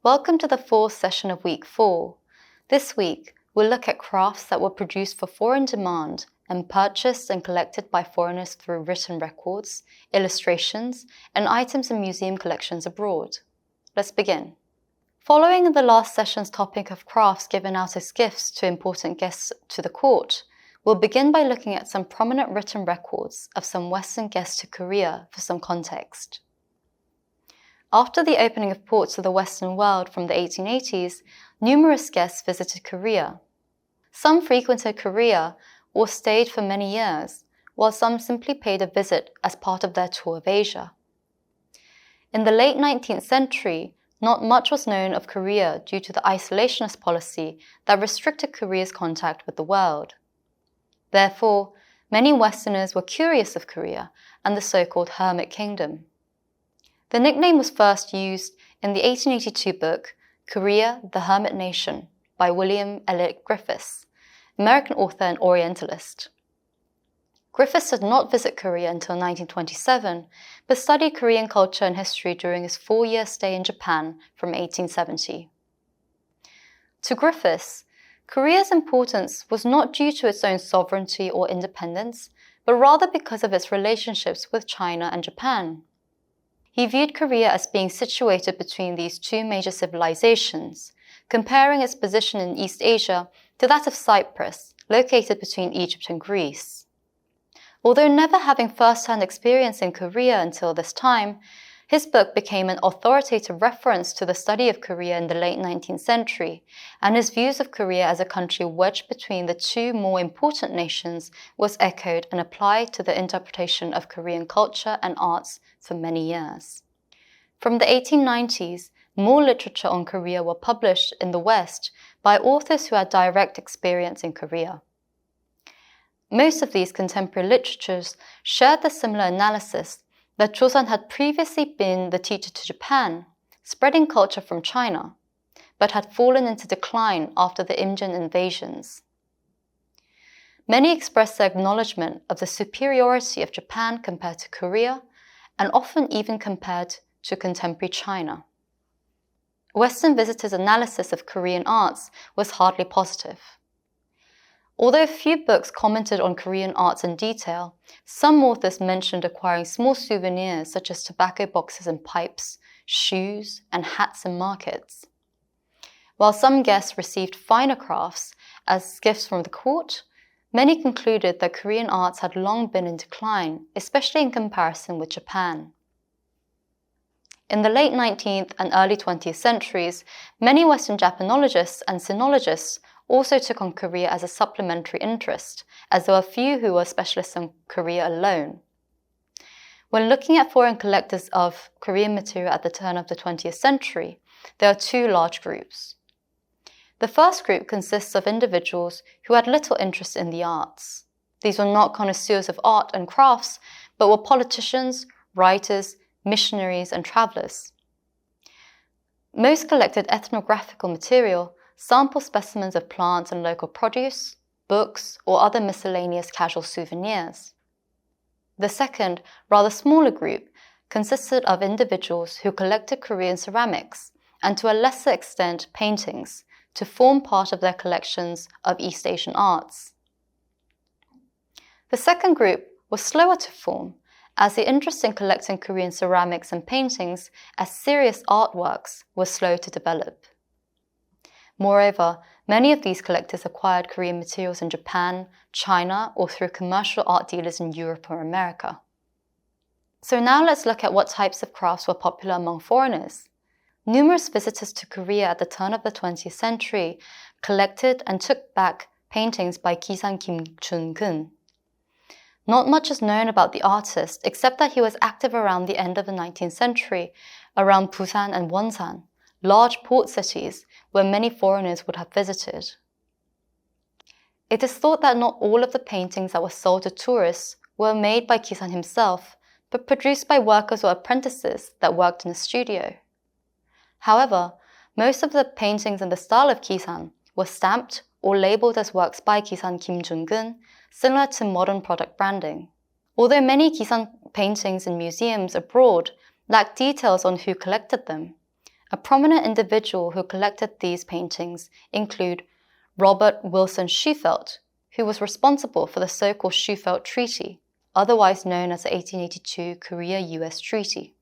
Welcome to the fourth session of week 4. This week, we'll look at crafts that were produced for foreign demand and purchased and collected by foreigners through written records, illustrations, and items in museum collections abroad. Let's begin. Following the last session's topic of crafts given out as gifts to important guests to the court, we'll begin by looking at some prominent written records of some Western guests to Korea for some context. After the opening of ports to the Western world from the 1880s, numerous guests visited Korea. Some frequented Korea or stayed for many years, while some simply paid a visit as part of their tour of Asia. In the late 19th century, not much was known of Korea due to the isolationist policy that restricted Korea's contact with the world. Therefore, many Westerners were curious of Korea and the so-called Hermit Kingdom. The nickname was first used in the 1882 book Korea, the Hermit Nation by William Elliott Griffiths, American author and Orientalist. Griffiths did not visit Korea until 1927, but studied Korean culture and history during his 4-year stay in Japan from 1870. To Griffiths, Korea's importance was not due to its own sovereignty or independence, but rather because of its relationships with China and Japan. He viewed Korea as being situated between these two major civilizations, comparing its position in East Asia to that of Cyprus, located between Egypt and Greece. Although never having first-hand experience in Korea until this time, his book became an authoritative reference to the study of Korea in the late 19th century, and his views of Korea as a country wedged between the two more important nations was echoed and applied to the interpretation of Korean culture and arts for many years. From the 1890s, more literature on Korea were published in the West by authors who had direct experience in Korea. Most of these contemporary literatures shared the similar analysis that Joseon had previously been the teacher to Japan, spreading culture from China, but had fallen into decline after the Imjin invasions. Many expressed their acknowledgement of the superiority of Japan compared to Korea, and often even compared to contemporary China. Western visitors' analysis of Korean arts was hardly positive. Although few books commented on Korean arts in detail, some authors mentioned acquiring small souvenirs such as tobacco boxes and pipes, shoes, and hats in markets. While some guests received finer crafts as gifts from the court, many concluded that Korean arts had long been in decline, especially in comparison with Japan. In the late 19th and early 20th centuries, many Western Japanologists and sinologists also took on Korea as a supplementary interest, as there were few who were specialists in Korea alone. When looking at foreign collectors of Korean material at the turn of the 20th century, there are two large groups. The first group consists of individuals who had little interest in the arts. These were not connoisseurs of art and crafts, but were politicians, writers, missionaries, and travelers. Most collected ethnographical material, sample specimens of plants and local produce, books, or other miscellaneous casual souvenirs. The second, rather smaller group consisted of individuals who collected Korean ceramics, and to a lesser extent paintings, to form part of their collections of East Asian arts. The second group was slower to form, as the interest in collecting Korean ceramics and paintings as serious artworks was slow to develop. Moreover, many of these collectors acquired Korean materials in Japan, China, or through commercial art dealers in Europe or America. So now let's look at what types of crafts were popular among foreigners. Numerous visitors to Korea at the turn of the 20th century collected and took back paintings by Kisan Kim Chun-kun. Not much is known about the artist except that he was active around the end of the 19th century, around Busan and Wonsan, large port cities where many foreigners would have visited. It is thought that not all of the paintings that were sold to tourists were made by Kisan himself, but produced by workers or apprentices that worked in a studio. However, most of the paintings in the style of Kisan were stamped or labeled as works by Kisan Kim Jung-kun, similar to modern product branding. Although many Kisan paintings in museums abroad lack details on who collected them, A prominent individual who collected these paintings include Robert Wilson Shufelt, who was responsible for the so-called Shufelt Treaty, otherwise known as the 1882 Korea-US Treaty.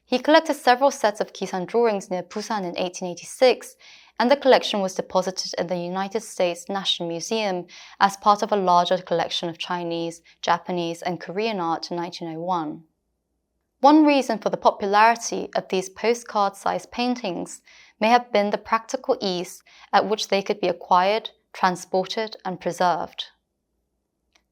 He collected several sets of Kisan drawings near Busan in 1886, and the collection was deposited in the United States National Museum as part of a larger collection of Chinese, Japanese, and Korean art in 1901. One reason for the popularity of these postcard-sized paintings may have been the practical ease at which they could be acquired, transported, and preserved.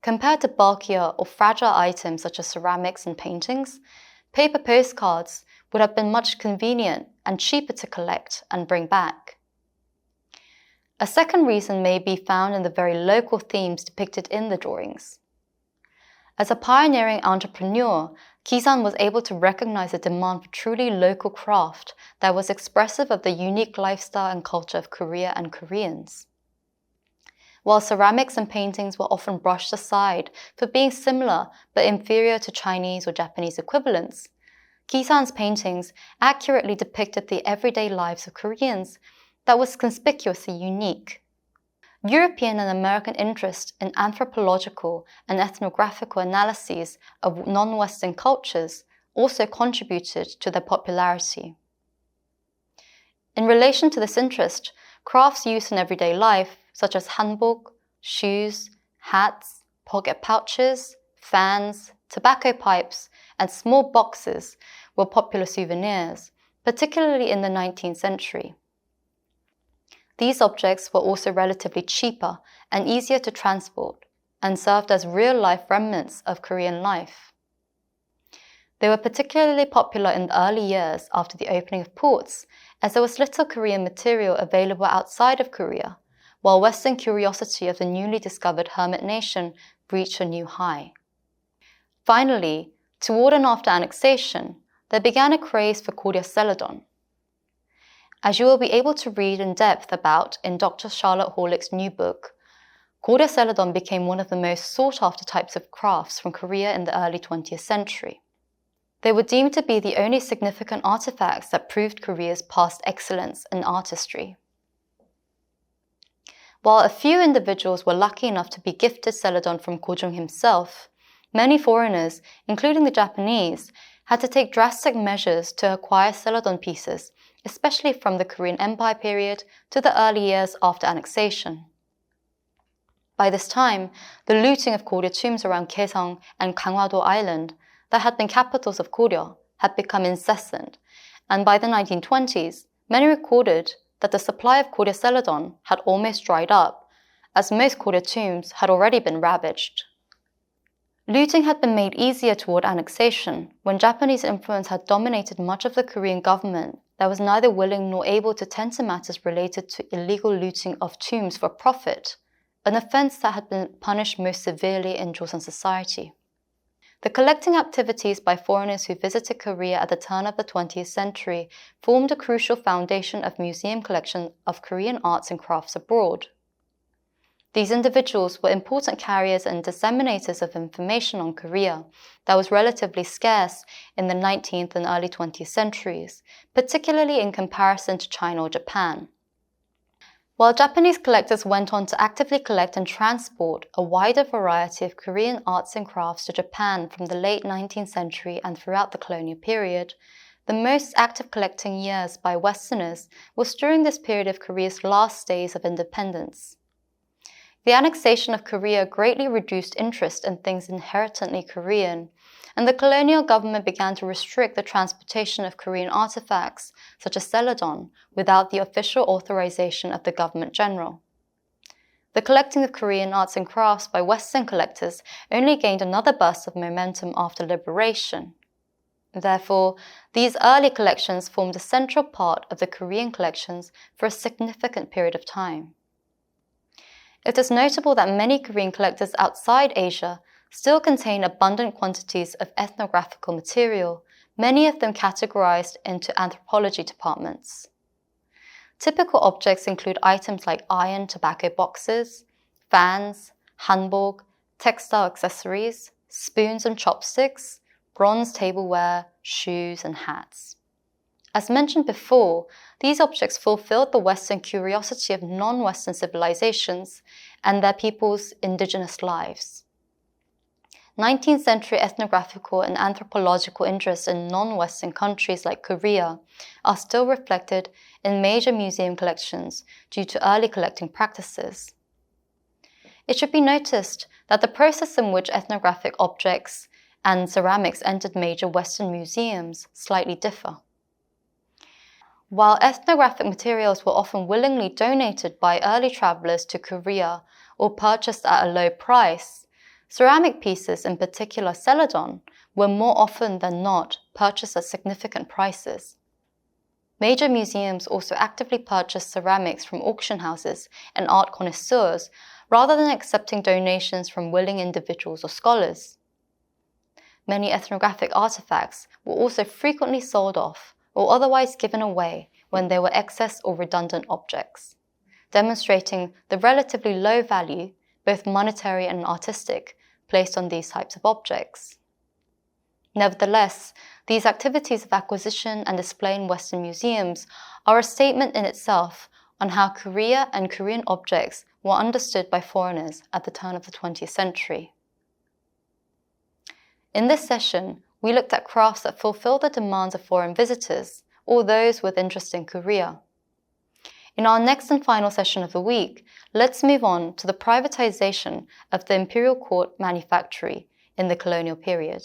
Compared to bulkier or fragile items such as ceramics and paintings, paper postcards would have been much convenient and cheaper to collect and bring back. A second reason may be found in the very local themes depicted in the drawings. As a pioneering entrepreneur, Kisan was able to recognize the demand for truly local craft that was expressive of the unique lifestyle and culture of Korea and Koreans. While ceramics and paintings were often brushed aside for being similar but inferior to Chinese or Japanese equivalents, Kisan's paintings accurately depicted the everyday lives of Koreans that was conspicuously unique. European and American interest in anthropological and ethnographical analyses of non-Western cultures also contributed to their popularity. In relation to this interest, crafts used in everyday life, such as hanbok, shoes, hats, pocket pouches, fans, tobacco pipes, and small boxes were popular souvenirs, particularly in the 19th century. These objects were also relatively cheaper and easier to transport, and served as real-life remnants of Korean life. They were particularly popular in the early years after the opening of ports, as there was little Korean material available outside of Korea, while Western curiosity of the newly discovered hermit nation reached a new high. Finally, toward and after annexation, there began a craze for Korea Celadon. As you will be able to read in depth about in Dr. Charlotte Horlick's new book, Korea Celadon became one of the most sought-after types of crafts from Korea in the early 20th century. They were deemed to be the only significant artifacts that proved Korea's past excellence in artistry. While a few individuals were lucky enough to be gifted Celadon from Kojong himself, many foreigners, including the Japanese, had to take drastic measures to acquire Celadon pieces, especially from the Korean Empire period to the early years after annexation. By this time, the looting of Goryeo tombs around Kaesong and Gangwado Island, that had been capitals of Goryeo, had become incessant, and by the 1920s, many recorded that the supply of Goryeo Celadon had almost dried up, as most Goryeo tombs had already been ravaged. Looting had been made easier toward annexation when Japanese influence had dominated much of the Korean government that was neither willing nor able to tend to matters related to illegal looting of tombs for profit, an offense that had been punished most severely in Joseon society. The collecting activities by foreigners who visited Korea at the turn of the 20th century formed a crucial foundation of museum collection of Korean arts and crafts abroad. These individuals were important carriers and disseminators of information on Korea that was relatively scarce in the 19th and early 20th centuries, particularly in comparison to China or Japan. While Japanese collectors went on to actively collect and transport a wider variety of Korean arts and crafts to Japan from the late 19th century and throughout the colonial period, the most active collecting years by Westerners was during this period of Korea's last days of independence. The annexation of Korea greatly reduced interest in things inherently Korean, and the colonial government began to restrict the transportation of Korean artifacts, such as Celadon, without the official authorization of the government general. The collecting of Korean arts and crafts by Western collectors only gained another burst of momentum after liberation. Therefore, these early collections formed a central part of the Korean collections for a significant period of time. It is notable that many Korean collectors outside Asia still contain abundant quantities of ethnographical material, many of them categorized into anthropology departments. Typical objects include items like iron tobacco boxes, fans, hanbok, textile accessories, spoons and chopsticks, bronze tableware, shoes, and hats. As mentioned before, these objects fulfilled the Western curiosity of non-Western civilizations and their people's indigenous lives. 19th century ethnographical and anthropological interests in non-Western countries like Korea are still reflected in major museum collections due to early collecting practices. It should be noticed that the process in which ethnographic objects and ceramics entered major Western museums slightly differ. While ethnographic materials were often willingly donated by early travelers to Korea or purchased at a low price, ceramic pieces, in particular celadon, were more often than not purchased at significant prices. Major museums also actively purchased ceramics from auction houses and art connoisseurs rather than accepting donations from willing individuals or scholars. Many ethnographic artifacts were also frequently sold off or otherwise given away when they were excess or redundant objects, demonstrating the relatively low value, both monetary and artistic, placed on these types of objects. Nevertheless, these activities of acquisition and display in Western museums are a statement in itself on how Korea and Korean objects were understood by foreigners at the turn of the 20th century. In this session, we looked at crafts that fulfill the demands of foreign visitors or those with interest in Korea. In our next and final session of the week, let's move on to the privatization of the imperial court manufactory in the colonial period.